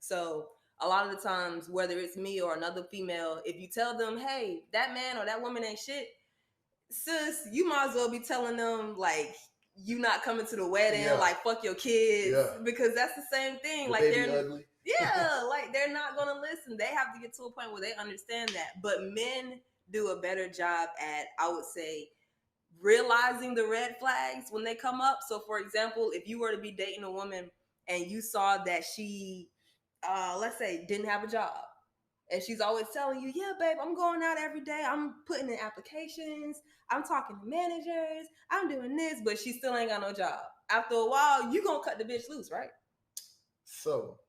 So a lot of the times, whether it's me or another female, if you tell them, hey, that man or that woman ain't shit, sis, you might as well be telling them like you not coming to the wedding, Yeah. like fuck your kids, Yeah. because that's the same thing. The Like baby they're ugly. yeah, like they're not gonna listen. They have to get to a point where they understand that. But men do a better job at, I would say, realizing the red flags when they come up. So for example, if you were to be dating a woman and you saw that she let's say didn't have a job, and she's always telling you, yeah, babe, I'm going out every day. I'm putting in applications. I'm talking to managers. I'm doing this, but she still ain't got no job. After a while, you gonna cut the bitch loose, right? So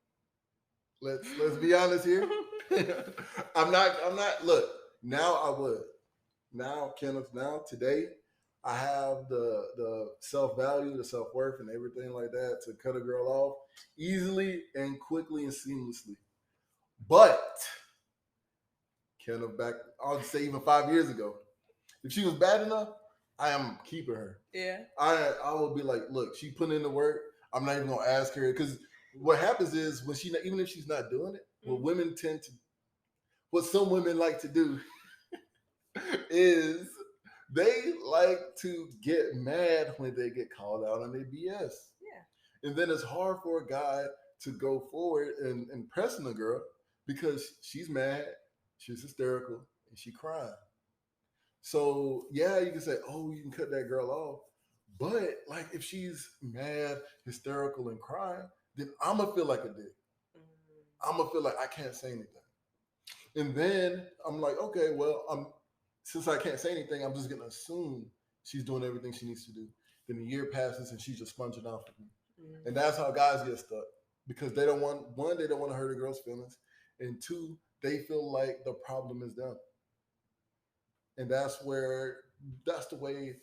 let's be honest here. I'm not look, now I would. Now, Kenneth, now today I have the self value, the self worth and everything like that to cut a girl off easily and quickly and seamlessly. But Kenneth, back I'll say even 5 years ago, if she was bad enough, I am keeping her. Yeah. I will be like, look, she put in the work. I'm not even gonna ask her because what happens is when she even if she's not doing it, what women tend to, what some women like to do is they like to get mad when they get called out on their BS. Yeah. And then it's hard for a guy to go forward and impressing a girl because she's mad, she's hysterical, and she crying. So yeah, you can say, oh, you can cut that girl off. But like if she's mad, hysterical, and crying, then I'ma feel like a dick. I'ma feel like I can't say anything. And then I'm like, okay, well, since I can't say anything, I'm just gonna assume she's doing everything she needs to do. Then a year passes and she's just sponging off of me. And that's how guys get stuck. Because they don't want one, they don't want to hurt a girl's feelings. And two, they feel like the problem is them. And that's the way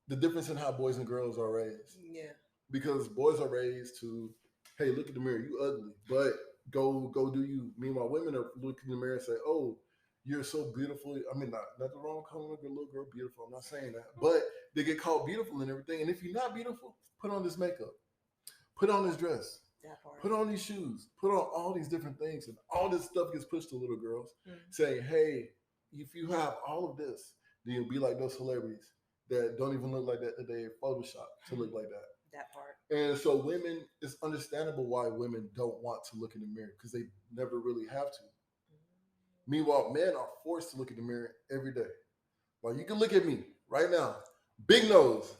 the difference in how boys and girls are raised. Yeah. Because boys are raised to, hey, look in the mirror, you ugly, but go do you. Meanwhile, women are look in the mirror and say, oh, you're so beautiful. I mean, nothing wrong with calling a little girl beautiful. I'm not saying that, but they get called beautiful and everything. And if you're not beautiful, put on this makeup, put on this dress, put on these shoes, put on all these different things, and all this stuff gets pushed to little girls, saying, hey, if you have all of this, then you'll be like those celebrities that don't even look like that today, Photoshop to look like that. That part. And so women, it's understandable why women don't want to look in the mirror because they never really have to. Meanwhile, men are forced to look in the mirror every day. Well, you can look at me right now, big nose.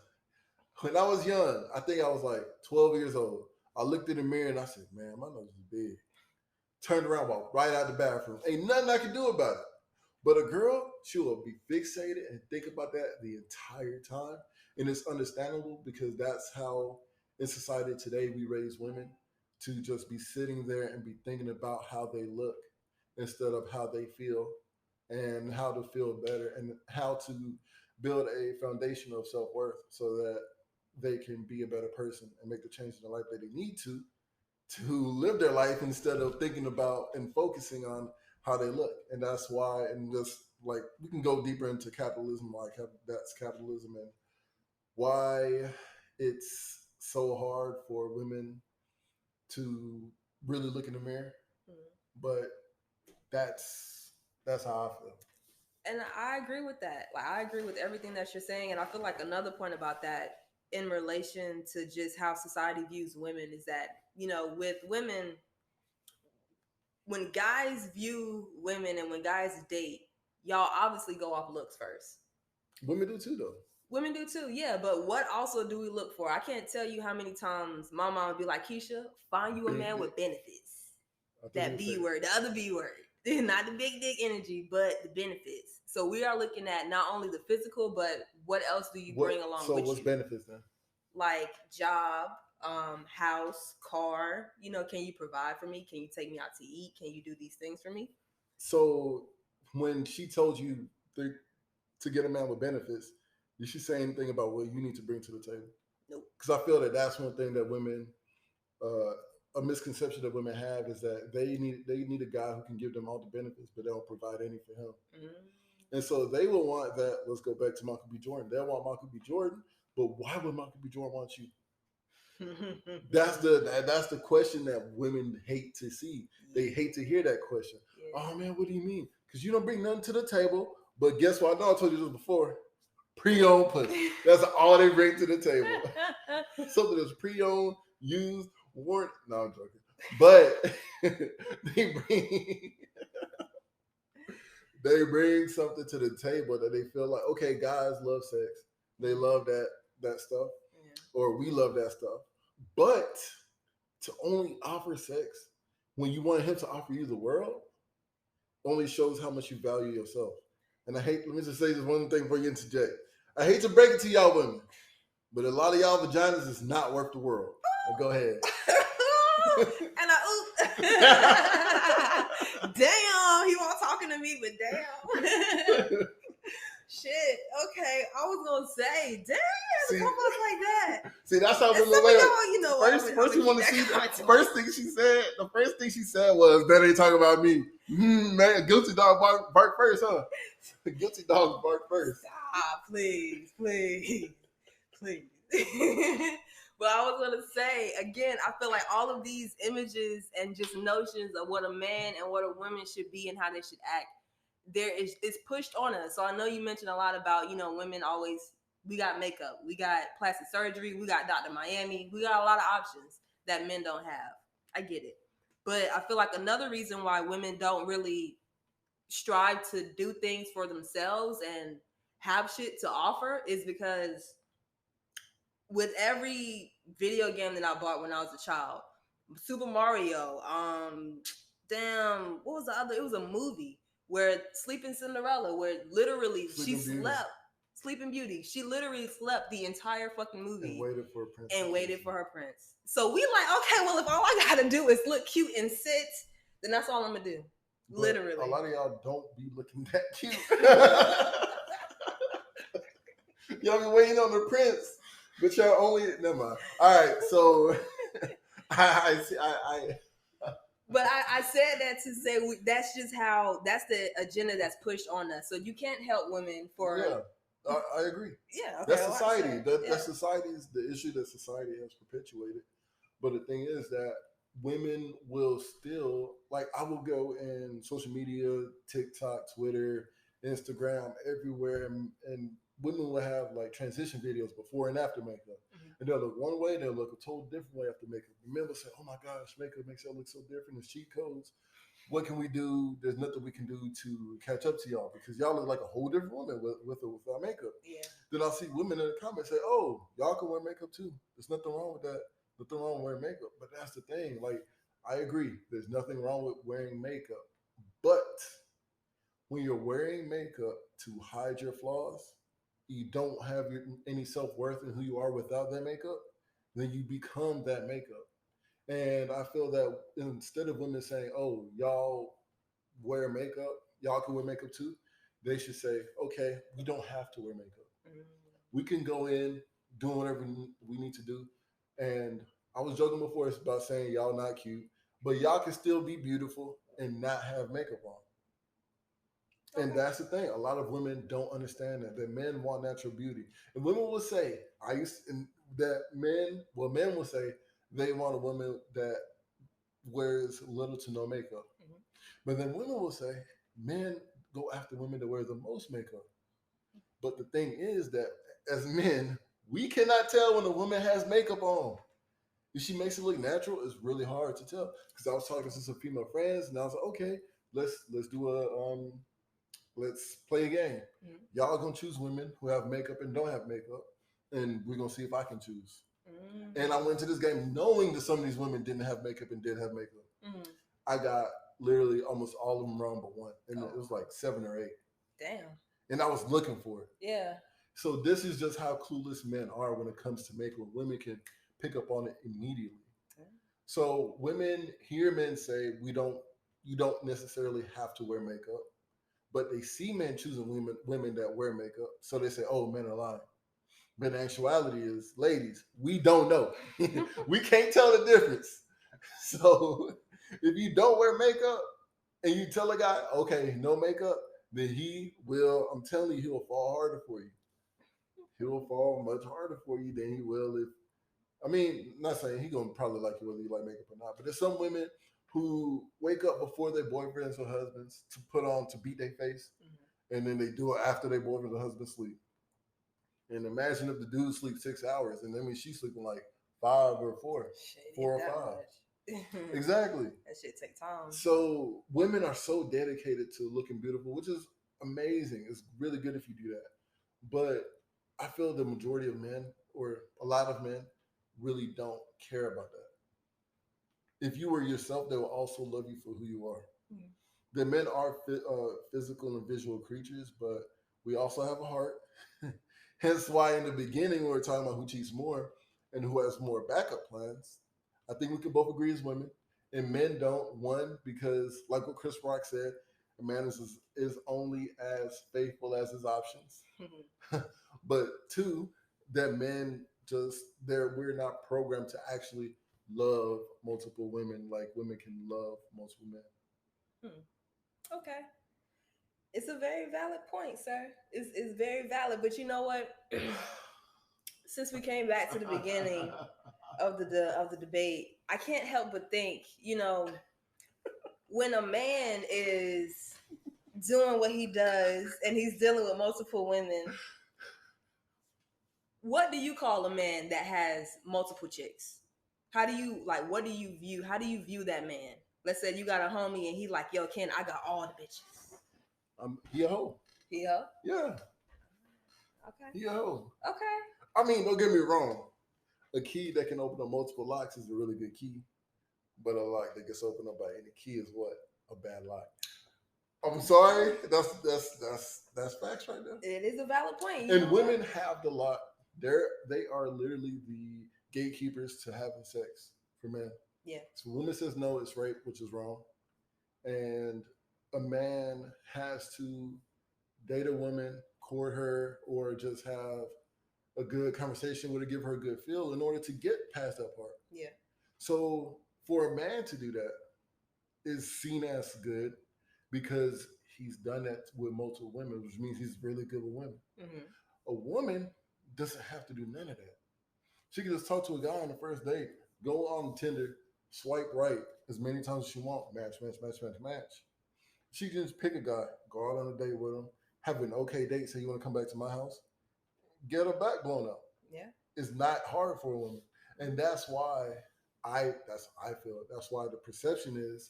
When I was young, I think I was like 12 years old. I looked in the mirror and I said, man, my nose is big. Turned around, walked right out the bathroom. Ain't nothing I can do about it. But a girl, she will be fixated and think about that the entire time. And it's understandable because that's how in society today we raise women to just be sitting there and be thinking about how they look instead of how they feel and how to feel better and how to build a foundation of self-worth so that they can be a better person and make the change in their life that they need to live their life instead of thinking about and focusing on how they look. And that's why, and just like we can go deeper into capitalism, like that's capitalism and why it's so hard for women to really look in the mirror. But that's how I feel. And I agree with that. Like I agree with everything that you're saying. And I feel like another point about that in relation to just how society views women is that, with women, when guys view women and when guys date, y'all obviously go off looks first. Women do too, though. Women do too, yeah. But what also do we look for? I can't tell you how many times my mom would be like, Keisha, find you a man with benefits. That B word, the other B word. Not the big dick energy, but the benefits. So we are looking at not only the physical, but what else do you bring along with you? So what's benefits then? Like job, house, car. Can you provide for me? Can you take me out to eat? Can you do these things for me? So when she told you to get a man with benefits, did she say anything about what you need to bring to the table? Nope. Because I feel that that's one thing that women, a misconception that women have is that they need a guy who can give them all the benefits, but they don't provide any for him. And so they will want that. Let's go back to Michael B. Jordan. They'll want Michael B. Jordan, but why would Michael B. Jordan want you? That's the question that women hate to see. They hate to hear that question. Yeah. Oh man, what do you mean? Because you don't bring nothing to the table. But guess what? I know I told you this before. Pre-owned pussy. That's all they bring to the table. Something that's pre-owned, used, worn. No, I'm joking. But they bring something to the table that they feel like, okay, guys love sex. They love that stuff. Yeah. Or we love that stuff. But to only offer sex when you want him to offer you the world only shows how much you value yourself. And let me just say this one thing before you interject. I hate to break it to y'all women, but a lot of y'all vaginas is not worth the world. Now go ahead. And damn, he wasn't talking to me, but damn. Shit. Okay, I was gonna say, damn, you had to come up like that. See, that's how we look. You know, first you want to see. The first thing she said was, "That ain't talking about me." Man, guilty dog bark first, huh? Guilty dog bark first. Stop, please. But I was gonna say again, I feel like all of these images and just notions of what a man and what a woman should be and how they should act, it's pushed on us. So I know you mentioned a lot about, women always, we got makeup, we got plastic surgery, we got Dr. Miami, we got a lot of options that men don't have. I get it. But I feel like another reason why women don't really strive to do things for themselves and have shit to offer is because with every video game that I bought when I was a child, Super Mario, what was the other? It was a movie where Sleeping Cinderella, where literally Sleeping Beauty. She literally slept the entire fucking movie and waited for a prince. So we like, okay, well, if all I gotta do is look cute and sit, then that's all I'm gonna do. But literally. A lot of y'all don't be looking that cute. Y'all be waiting on the prince, but y'all only never mind. All right, so But I said that to say that's the agenda that's pushed on us. So you can't help women for. Yeah, I agree. Yeah, okay, that's society. That's society's the issue that society has perpetuated. But the thing is that women will still, like, I will go in social media, TikTok, Twitter, Instagram, everywhere, and women will have like transition videos before and after makeup. And they'll look one way, they'll look a total different way after makeup. Men will say, "Oh my gosh, makeup makes y'all look so different. It's cheat codes. What can we do? There's nothing we can do to catch up to y'all because y'all look like a whole different woman with or without makeup." Yeah. Then I'll see women in the comments say, "Oh, y'all can wear makeup too. There's nothing wrong with that. Nothing wrong with wearing makeup." But that's the thing. Like, I agree. There's nothing wrong with wearing makeup. But when you're wearing makeup to hide your flaws, you don't have any self-worth in who you are without that makeup, then you become that makeup. And I feel that instead of women saying, "Oh, y'all wear makeup, y'all can wear makeup too," they should say, "Okay, we don't have to wear makeup. We can go in doing whatever we need to do." And I was joking before about saying y'all not cute, but y'all can still be beautiful and not have makeup on. Okay. And that's the thing. A lot of women don't understand that men want natural beauty. And women will say, men will say they want a woman that wears little to no makeup. But then women will say men go after women that wear the most makeup. But the thing is that as men, we cannot tell when a woman has makeup on. If she makes it look natural, it's really hard to tell. Because I was talking to some female friends, and I was like, "Okay, let's play a game. Y'all gonna choose women who have makeup and don't have makeup, and we're gonna see if I can choose." And I went to this game knowing that some of these women didn't have makeup and did have makeup. I got literally almost all of them wrong but one, and it was like 7 or 8. Damn. And I was looking for it. Yeah. So this is just how clueless men are when it comes to makeup. Women can pick up on it immediately. So women hear men say you don't necessarily have to wear makeup, but they see men choosing women that wear makeup, so they say, "Oh, men are lying." But the actuality is, ladies, we don't know. We can't tell the difference. So if you don't wear makeup and you tell a guy, "Okay, no makeup," then I'm telling you, he'll fall harder for you. He will fall much harder for you than he will I mean, not saying he gonna probably like you whether you like makeup or not, but there's some women who wake up before their boyfriends or husbands to put on to beat their face, and then they do it after their boyfriend or husband sleep. And imagine if the dude sleeps 6 hours, and that means she's sleeping like 5 or 4, Shit, it four ain't or that five. much. Exactly. That shit take time. So women are so dedicated to looking beautiful, which is amazing. It's really good if you do that. But I feel the majority of men, or a lot of men, really don't care about that. If you were yourself, they will also love you for who you are. Mhm. The men are physical and visual creatures, but we also have a heart. Hence why in the beginning we were talking about who cheats more and who has more backup plans. I think we can both agree as women. And men don't. One, because like what Chris Rock said, a man is only as faithful as his options. But two, that men just we're not programmed to actually love multiple women like women can love multiple men. Okay. It's a very valid point, sir. It's very valid. But you know what? Since we came back to the beginning of the debate, I can't help but think, when a man is doing what he does and he's dealing with multiple women, what do you call a man that has multiple chicks? How do you like? What do you view? How do you view that man? Let's say you got a homie and he like, yo, Ken, I got all the bitches. He a hoe. He hoe? Yeah, Okay. he a hoe. Okay. I mean, don't get me wrong. A key that can open up multiple locks is a really good key, but a lock that gets opened up by any key is what? A bad lock. I'm sorry. That's facts right there. It is a valid point. And women have the lock. They are literally the gatekeepers to having sex for men. Yeah. So woman says no, it's rape, which is wrong. And a man has to date a woman, court her, or just have a good conversation with her, give her a good feel in order to get past that part. Yeah. So for a man to do that is seen as good because he's done that with multiple women, which means he's really good with women. Mm-hmm. A woman doesn't have to do none of that. She can just talk to a guy on the first date, go on Tinder, swipe right as many times as she wants, match, match, match, match, match. She can just pick a guy, go out on a date with him, have an okay date, say you want to come back to my house, get her back blown up. Yeah. It's not hard for a woman. And that's why I feel that's why the perception is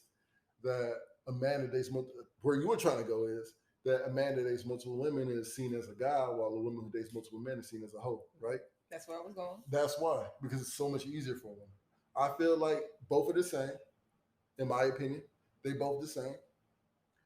that a man that dates multiple, where you were trying to go is that a man that dates multiple women is seen as a guy, while a woman who dates multiple men is seen as a hoe, right? That's where I was going. That's why, because it's so much easier for a woman. I feel like both are the same, in my opinion. They both the same.